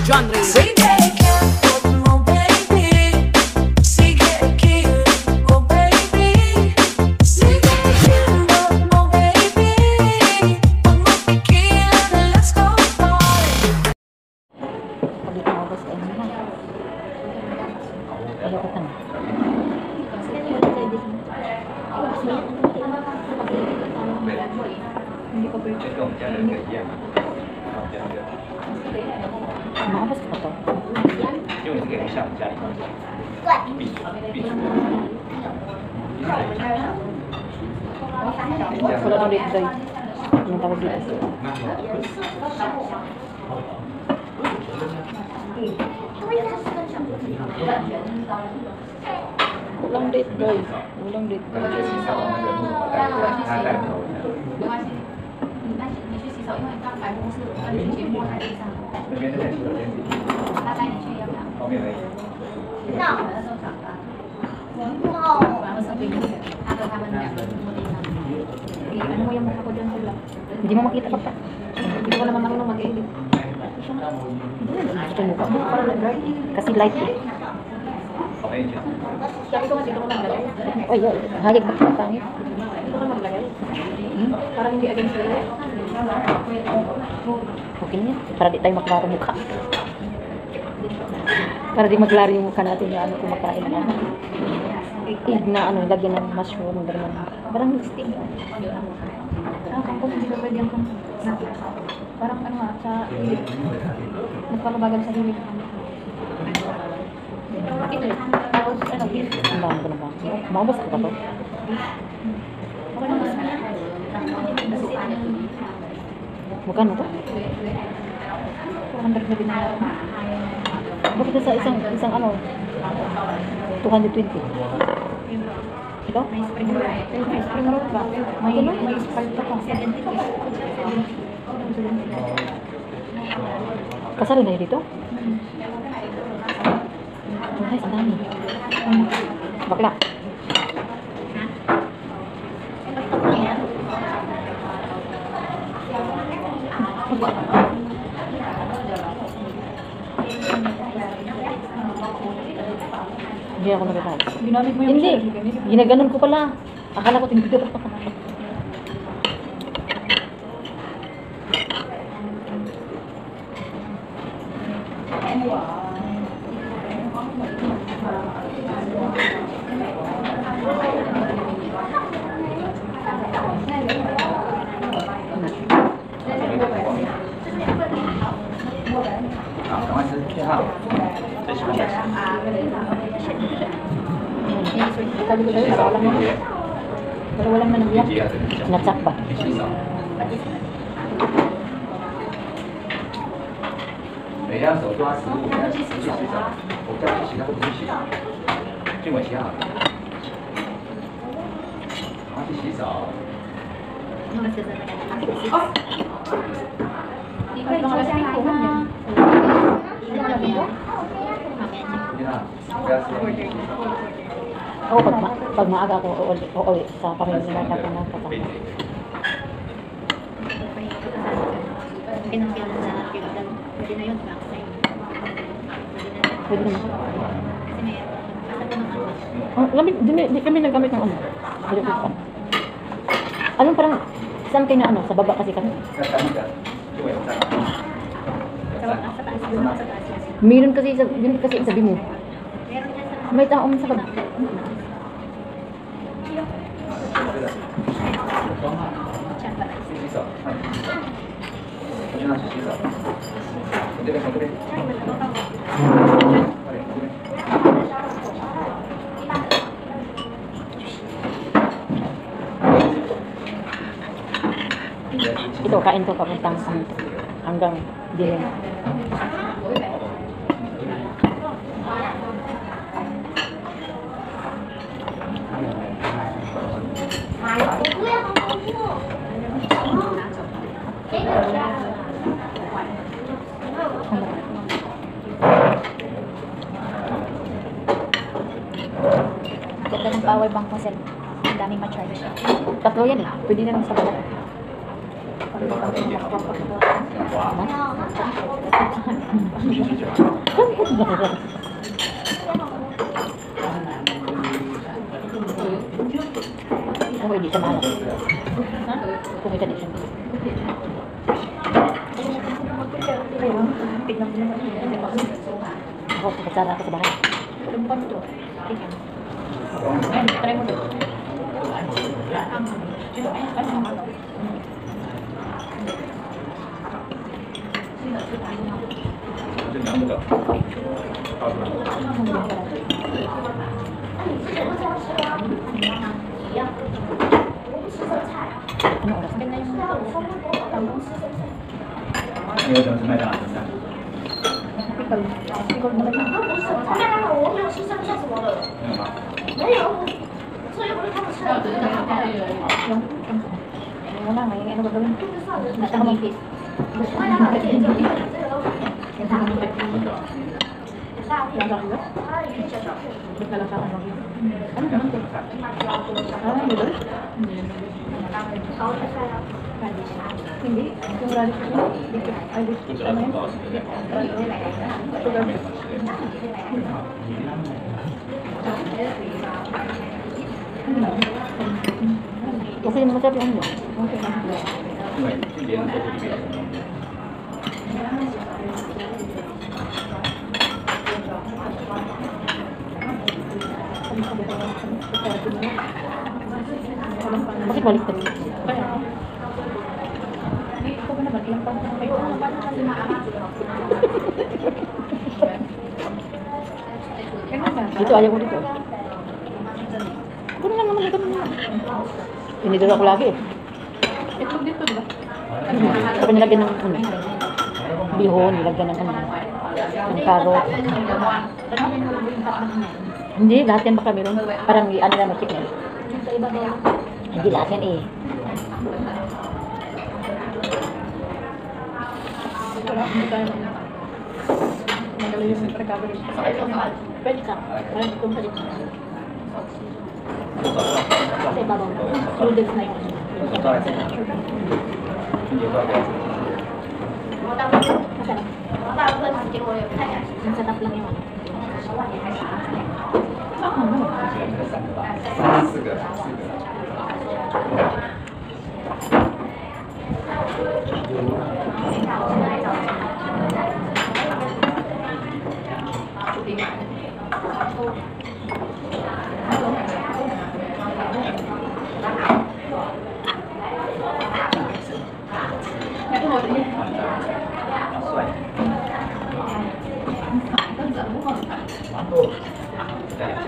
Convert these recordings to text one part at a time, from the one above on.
John Ray. Maabas ka to? Wala nang dito tayo. Anong tawag dito? Walang date guys. Walang date guys. Ano mo yung mukha ko dyan sa vlog? Hindi mo makita ka pa. Hindi ko naman marunong mag-edit. Gusto mo ka? Kasi light eh. Sabi ko nga dito ko maglagay. Ay, hayag ba ka pangit? Dito ko maglagay. Parang hindi against the light. Okay na yan. Para di tayo maklaro mukha. Para di maklaro yung mukha natin na ano kumakain na. Na ano, lagyan ng mushroom. Parang steam. Kangkong hindi ka pwede yung kangkong. Parang ano nga, sa hilig. Nagpapabagal sa hilig. Ito. Tapos ano, beef. Ang dami ko na ba? Maubos ko pa to? Okay naman. Magkano to? 400 na binayaran. Bakit sa isang ano? 220. Ito? May spring roll. May spring roll ba? May sprite pa pa. 70. Kasali na yun dito? Ay, ang dami. Bakla. Hindi ako nagkakal. Ginamit mo yung Hindi. Ginaganon ko pala. Akala ko tinidor. Sabi ko sa'yo, para walang na. Para walang managyak. Natsak ba? 每张手抓15分去洗澡，我叫你洗，他不去洗，尽管洗好了。他去洗澡。 Oo, pag maaga ako uuwi sa pamilya na ako ng kapatid. Pinangkilan sa Pildan. Pwede na yun, back side. Pwede naman. Kasi may Di kami nagamit ng ano. Anong parang, saan kayo na ano? Sa baba kasi kami. Meron kasi, yun kasi sabi mo. May taong sa baba. Ito, kain to papuntang hanggang dilim. ganda ng power bank mo, sir. Ang daming ma-charge. Tatlo yan eh. Pwede na lang sa balat. Pag 继续讲。 Kung hindi siya mahal. Kung hindi siya. Tignan mo naman. Ako, pagkasara ako sa bahay. Lumpan mo to. Ayan, try mo to.这两个，差不多。 Ano oras? Ganda yung那个等是麦当劳的。 pickle. Pickle naman yun. 没有吗？ Yung wala, may ano ba gawin? Hindi siya kumipis. Lang sa kanila? Ba't na lang sa kanila? Ano naman to? Noodle? Hindi. Yung radish ko. Radish. 不知道怎么搞死的。 Sugar. Kasi masarap yung ano. Okay lang. 因为别人做不比较什么。 Bakit baliktad? Kaya, ito ba naman, ilang taon na kayo? Ano ba naman? Kaya ba? Dito ayaw ko dito. Kunin lang naman ito naman. Tinidor ako lagi eh. Itlog dito, di ba? Tapos nilagyan ng ano. Bihon, nilagyan ng ano. Ng carrot. Hindi, lahat yan baka meron. Parang ano naman chicken. Sa iba ba? Hindi lahat yan eh. Wala, hindi tayo magaling yung recovery. Pwede ka. Wala dito sa dito. Sa ibabaw. Noodles na yun. 我照来这样。春节不要给我。 Masarap. Ang sarap lang yun. 三个吧，四个，四个。帅。再两下。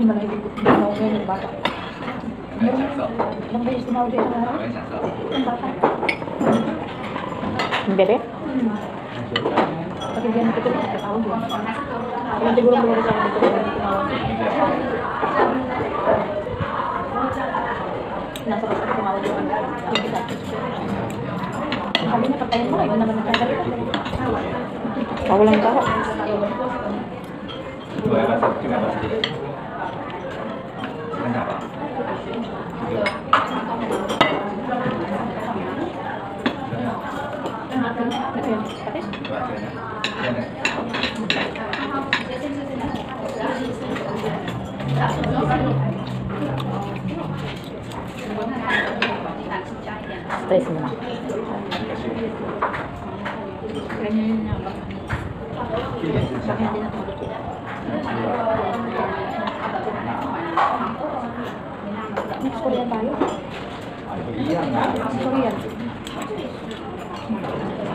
Hindi mo na ibig ngayon yung bata. Ilang beses tinawag siya sa araw? 我很享受。 Yung bata. Yung bebe? Pati diyan ito yung tatawag yun. Ilang siguro mo rin sa akin dito yung tinawag. Nasa kasi tumawag yun. Yung isa. Sabi niya, pagkain mo, yun naman nagkakalit. Kawalan ka ako. 我要不要吃？这个要不要吃？看看吧。 Patis? 对吧？这个。Stress mo na. Ganyan yun nga ba? Bakit hindi na tumagot? Next Korean tayo. 一样的。 Next Korean.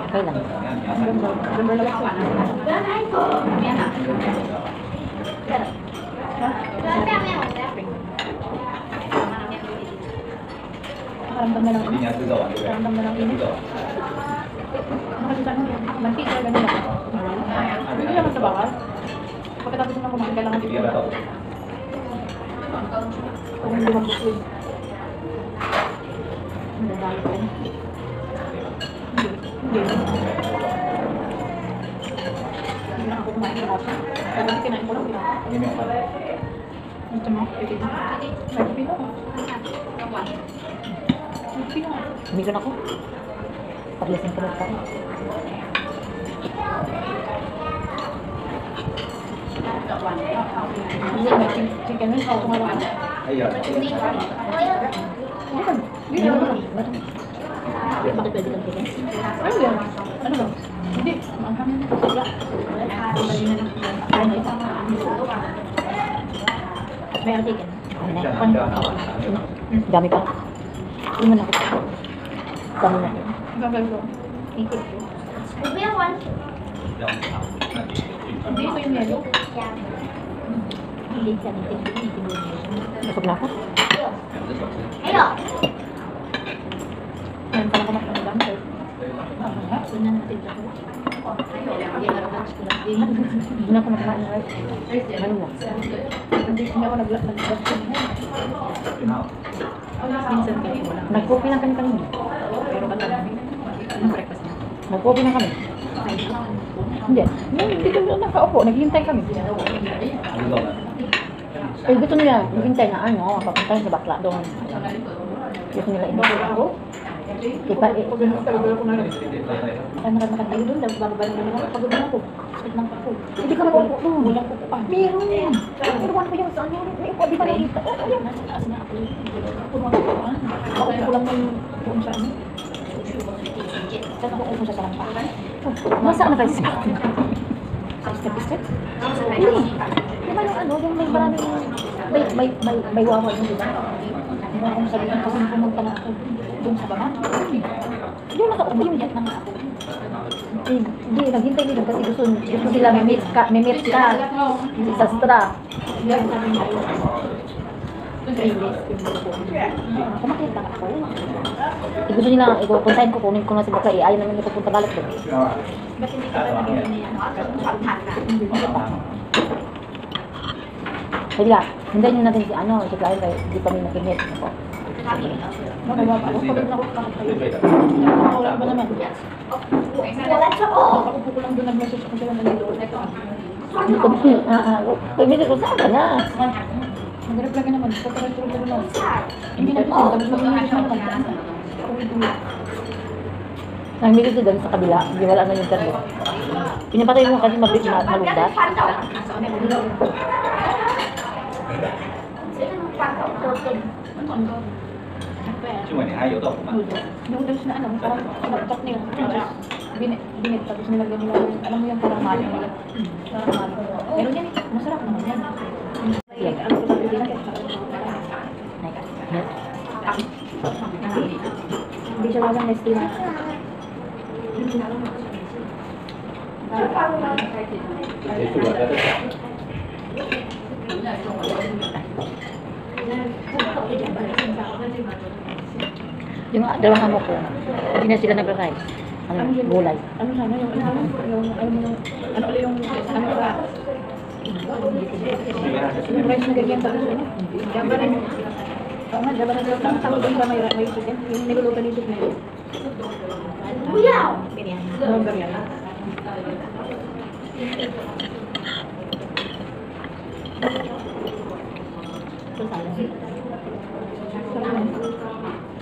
Okay lang. November. November lang ako. Nakaramdam na lang. 一定要吃肉啊，对不对？ Nakaramdam na lang 吃 init. 肉啊。 Kasi ano, mantika, ganun lang. Hindi naman sa bawal. Pagkatapos na kumain, kailangan 你 dito. 要不要豆腐？ Kung hindi mag-food. Nadali ko. Hindi. Hindi. Hindi lang ako kumain ng lasa. Pero kinain ko lang pinaka. Ini yang mana? Gusto mo? Pipin mo? May pipin mo. Pipin mo. Umigan ako. Paglasing ko ka. Hindi, may chicken wings. Ito nga lang. Ayan. Hindi na lang. Bakit pwede kang chicken? Ano yan? Ano ba? Hindi. Ang kami na. Wala. Bali na lang. Ay, may isa. May chicken. Ano na? Jangan ada Dami pa. Hindi man ako. Dami na. Gagawin ko. Ikot ko. Hindi ito yung yellow. Hindi siya nito. Busog na ako. Ngayon pala ko makinig sir. Sunan natin ito. Hindi na ako nakakain ng rice. Ano na? Hindi ako nag-vlog. Minsan kayo wala. Nag-coffee lang kami kanina. Pero ba't alam mo? Anong breakfast niya? Nag-coffee lang kami. Hindi. Hindi kami nakaupo. Naghihintay kami. Eh, gusto nila. Naghihintay na ano. Papuntahin sa bakla doon. Gusto nila ino. Ipa, eh. Ay, nakatayo doon. Bababa na naman ako. Pagod na ako. Sakit ng ako. Hindi ka mag-upo doon. Walang upo. Ah, meron. Inuwan ko yung saan yun. May upo. Di ba nakita? Oo, yun. Nasa na ako. Ako mag-upo. Ako ko lang yung doon sa ano. Saan ako upo sa salampakan? Masaan na kayo sa akin? Sa step-step? Hindi. Di ba yung ano, yung may maraming, may wawa yun, di ba? Hindi ba akong sabihin kasi pumunta na ako doon sa baba? Yung nakaupo yung jet na ako. Hindi, naghintay nila kasi gusto sila may-meet ka sa stra. Yan, sabi niya. Kumakit lang ako. Gusto nila, puntahin ko, kunin ko na si Bakla. Ayaw naman nito punta balik doon. Ba't hindi ka ba nagawin niya? Sige lang, hintayin natin si ano, si Clarence kayo, hindi kami nakimit. Ako. Magawa pa ako. Pagod na ako kayo. Wala ba naman? Ako ko lang doon nag-message ako sila nalito. Hindi ko, pag-meet ko saan ka na. Mag-reply ka naman. Pagka-reply ka naman. Hindi na ito. Tapos mag-message naman. Nag-meet ko doon sa kabila, hindi wala na yung internet. Pinapatay mo kasi malugdat. Cuma ni ayo tau mah. Noodles na ano, parang sinaktak nila. Binit, tapos nilagyan nila yung, alam mo yung parang mali nila. Parang mali. Meron yan eh. Masarap naman yan. Ano ko sabi din natin? Hindi siya walang nestle na. Itu buat apa? Yung dalawang amo ko, hindi na sila nag-rice. Ano, gulay. Ano sana yung yung rice na ganyan tapos ano? Java rin. Oo nga, Java rin. Ang tawag doon sa may chicken. Yung niluluto ni chicken. Buyaw! No, biryani.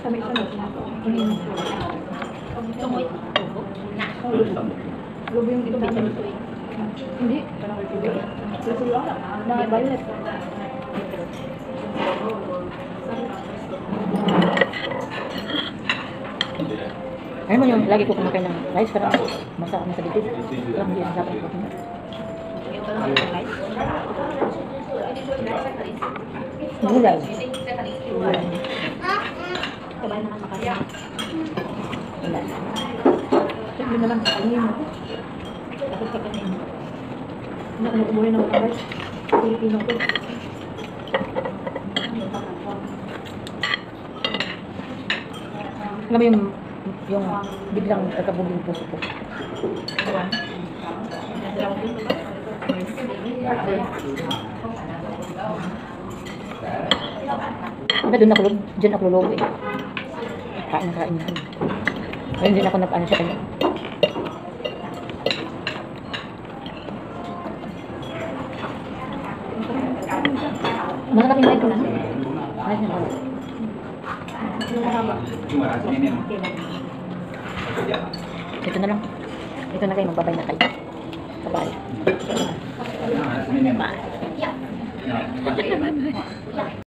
Kami sa lubi yung dito. Hindi. Lubi lang. Na-violet. Ano mo yung lagi ko kumakain ng rice, parang masarap na sa dito. Parang hindi ang sarap ko. Gulay. Sabay naman makasama. Wala. Sabi na lang sa kainin mo. Tapos kakainin mo. Umuwi ng rice. Pilipino ko. Alam mo yung biglang nagkabuging puso ko. Diba doon ako, dyan ako lulog eh. Kain na. Ayun din ako nag-ano sa kanya. Masarap yung light ko na. Light na. Ito na lang. Ito na kayo, magbabay na kayo. Bye-bye. Bye.